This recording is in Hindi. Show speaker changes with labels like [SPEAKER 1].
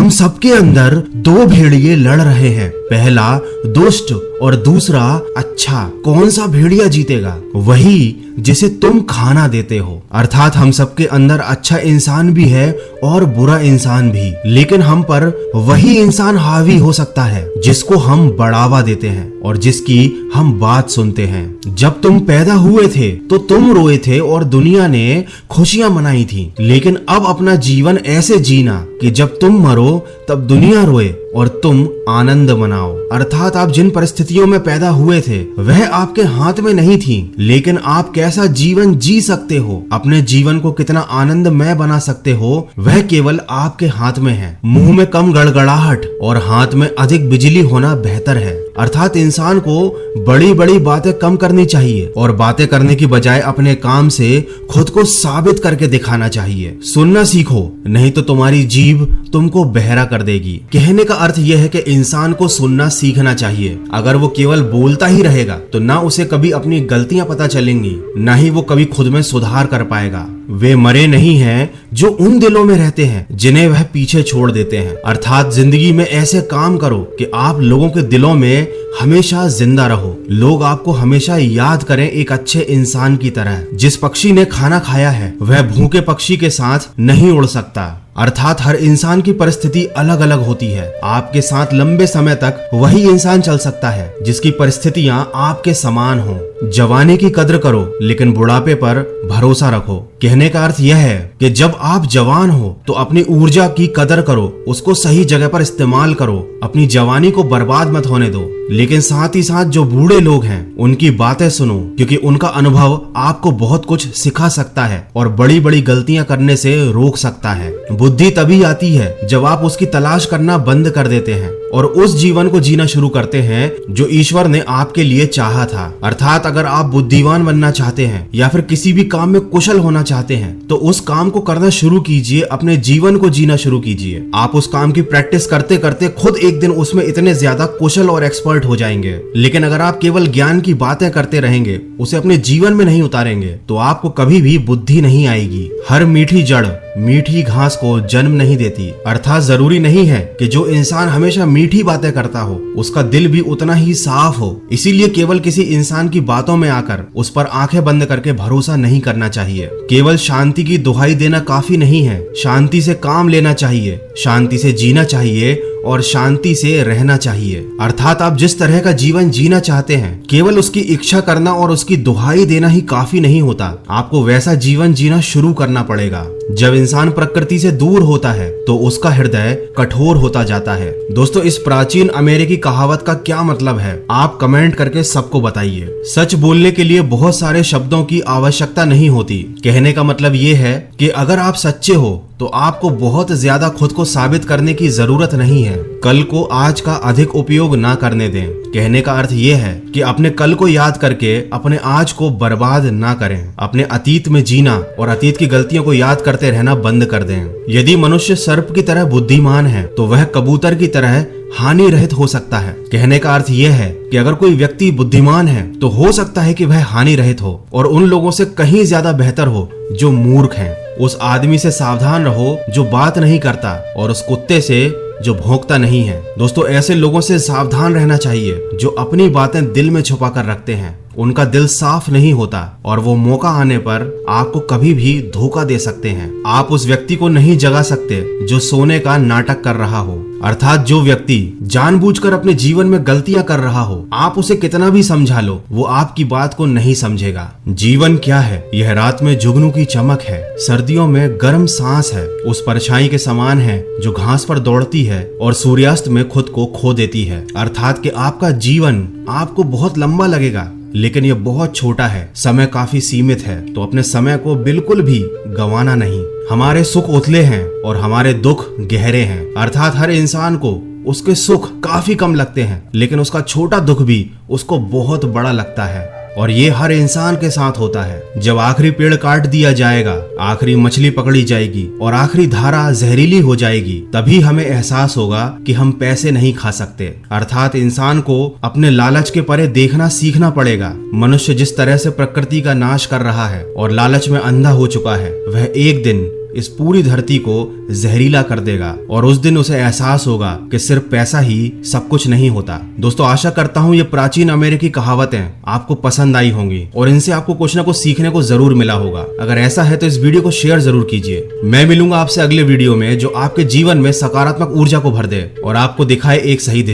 [SPEAKER 1] हम सबके अंदर दो भेड़िए लड़ रहे हैं, पहला दुष्ट और दूसरा अच्छा। कौन सा भेड़िया जीतेगा? वही जिसे तुम खाना देते हो। अर्थात हम सबके अंदर अच्छा इंसान भी है और बुरा इंसान भी, लेकिन हम पर वही इंसान हावी हो सकता है जिसको हम बढ़ावा देते हैं और जिसकी हम बात सुनते हैं। जब तुम पैदा हुए थे तो तुम रोए थे और दुनिया ने खुशियां मनाई थी, लेकिन अब अपना जीवन ऐसे जीना कि जब तुम मरो तब दुनिया रोए और तुम आनंद मनाओ। अर्थात आप जिन परिस्थितियों में पैदा हुए थे वह आपके हाथ में नहीं थी, लेकिन आप कैसा जीवन जी सकते हो, अपने जीवन को कितना आनंदमय बना सकते हो, वह केवल आपके हाथ में है। मुंह में कम गड़गड़ाहट और हाथ में अधिक बिजली होना बेहतर है। अर्थात इंसान को बड़ी बड़ी बातें कम करनी चाहिए और बातें करने की बजाय अपने काम से खुद को साबित करके दिखाना चाहिए। सुनना सीखो, नहीं तो तुम्हारी जीभ तुमको बहरा कर देगी। कहने का अर्थ यह है कि इंसान को सुनना सीखना चाहिए। अगर वो केवल बोलता ही रहेगा तो ना उसे कभी अपनी गलतियां पता चलेंगी, ना ही वो कभी खुद में सुधार कर पाएगा। वे मरे नहीं हैं जो उन दिलों में रहते हैं जिन्हें वह पीछे छोड़ देते हैं। अर्थात जिंदगी में ऐसे काम करो कि आप लोगों के दिलों में हमेशा जिंदा रहो, लोग आपको हमेशा याद करें एक अच्छे इंसान की तरह। जिस पक्षी ने खाना खाया है वह भूखे पक्षी के साथ नहीं उड़ सकता। अर्थात हर इंसान की परिस्थिति अलग अलग होती है। आपके साथ लंबे समय तक वही इंसान चल सकता है जिसकी परिस्थितियां आपके समान हो। जवानी की कद्र करो लेकिन बुढ़ापे पर भरोसा रखो। कहने का अर्थ यह है कि जब आप जवान हो तो अपनी ऊर्जा की कदर करो, उसको सही जगह पर इस्तेमाल करो, अपनी जवानी को बर्बाद मत होने दो। लेकिन साथ ही साथ जो बूढ़े लोग हैं उनकी बातें सुनो, क्योंकि उनका अनुभव आपको बहुत कुछ सिखा सकता है और बड़ी बड़ी गलतियां करने से रोक सकता है। बुद्धि तभी आती है जब आप उसकी तलाश करना बंद कर देते हैं और उस जीवन को जीना शुरू करते हैं जो ईश्वर ने आपके लिए चाहा था। अर्थात अगर आप बुद्धिमान बनना चाहते हैं या फिर किसी भी काम में कुशल होना चाहते हैं तो उस काम को करना शुरू कीजिए, अपने जीवन को जीना शुरू कीजिए। आप उस काम की प्रैक्टिस करते करते खुद एक दिन उसमें इतने ज्यादा कुशल और एक्सपर्ट हो जाएंगे। लेकिन अगर आप केवल ज्ञान की बातें करते रहेंगे, उसे अपने जीवन में नहीं उतारेंगे, तो आपको कभी भी बुद्धि नहीं आएगी। हर मीठी जड़ मीठी घास को जन्म नहीं देती। अर्थात जरूरी नहीं है कि जो इंसान हमेशा मीठी बातें करता हो उसका दिल भी उतना ही साफ हो। इसीलिए केवल किसी इंसान की बातों में आकर उस पर आंखें बंद करके भरोसा नहीं करना चाहिए। केवल शांति की दुहाई देना काफी नहीं है, शांति से काम लेना चाहिए, शांति से जीना चाहिए और शांति से रहना चाहिए। अर्थात आप जिस तरह का जीवन जीना चाहते हैं केवल उसकी इच्छा करना और उसकी दुहाई देना ही काफी नहीं होता, आपको वैसा जीवन जीना शुरू करना पड़ेगा। जब इंसान प्रकृति से दूर होता है तो उसका हृदय कठोर होता जाता है। दोस्तों, इस प्राचीन अमेरिकी कहावत का क्या मतलब है आप कमेंट करके सबको बताइए। सच बोलने के लिए बहुत सारे शब्दों की आवश्यकता नहीं होती। कहने का मतलब ये है कि अगर आप सच्चे हो तो आपको बहुत ज्यादा खुद को साबित करने की जरूरत नहीं है। कल को आज का अधिक उपयोग ना करने दें। कहने का अर्थ यह है कि अपने कल को याद करके अपने आज को बर्बाद ना करें। अपने अतीत में जीना और अतीत की गलतियों को याद करते रहना बंद कर दें। यदि मनुष्य सर्प की तरह बुद्धिमान है तो वह कबूतर की तरह हानि रहित हो सकता है। कहने का अर्थ यह है कि अगर कोई व्यक्ति बुद्धिमान है तो हो सकता है कि वह हानि रहित हो और उन लोगों से कहीं ज्यादा बेहतर हो जो मूर्ख हैं। उस आदमी से सावधान रहो जो बात नहीं करता और उस कुत्ते से जो भौंकता नहीं है। दोस्तों, ऐसे लोगों से सावधान रहना चाहिए जो अपनी बातें दिल में छुपा कर रखते हैं। उनका दिल साफ नहीं होता और वो मौका आने पर आपको कभी भी धोखा दे सकते हैं। आप उस व्यक्ति को नहीं जगा सकते जो सोने का नाटक कर रहा हो। अर्थात जो व्यक्ति जानबूझकर अपने जीवन में गलतियां कर रहा हो, आप उसे कितना भी समझा लो वो आपकी बात को नहीं समझेगा। जीवन क्या है? यह रात में जुगनू की चमक है, सर्दियों में गर्म सांस है, उस परछाई के समान है जो घास पर दौड़ती है और सूर्यास्त में खुद को खो देती है। अर्थात कि आपका जीवन आपको बहुत लंबा लगेगा लेकिन यह बहुत छोटा है, समय काफी सीमित है, तो अपने समय को बिल्कुल भी गंवाना नहीं। हमारे सुख उथले हैं और हमारे दुख गहरे हैं। अर्थात हर इंसान को उसके सुख काफी कम लगते हैं लेकिन उसका छोटा दुख भी उसको बहुत बड़ा लगता है और ये हर इंसान के साथ होता है। जब आखिरी पेड़ काट दिया जाएगा, आखिरी मछली पकड़ी जाएगी और आखिरी धारा जहरीली हो जाएगी, तभी हमें एहसास होगा कि हम पैसे नहीं खा सकते। अर्थात इंसान को अपने लालच के परे देखना सीखना पड़ेगा। मनुष्य जिस तरह से प्रकृति का नाश कर रहा है और लालच में अंधा हो चुका है, वह एक दिन इस पूरी धरती को जहरीला कर देगा और उस दिन उसे एहसास होगा कि सिर्फ पैसा ही सब कुछ नहीं होता। दोस्तों, आशा करता हूँ ये प्राचीन अमेरिकी कहावतें आपको पसंद आई होंगी और इनसे आपको कुछ ना कुछ सीखने को जरूर मिला होगा। अगर ऐसा है तो इस वीडियो को शेयर जरूर कीजिए। मैं मिलूंगा आपसे अगले वीडियो में जो आपके जीवन में सकारात्मक ऊर्जा को भर दे और आपको दिखाए एक सही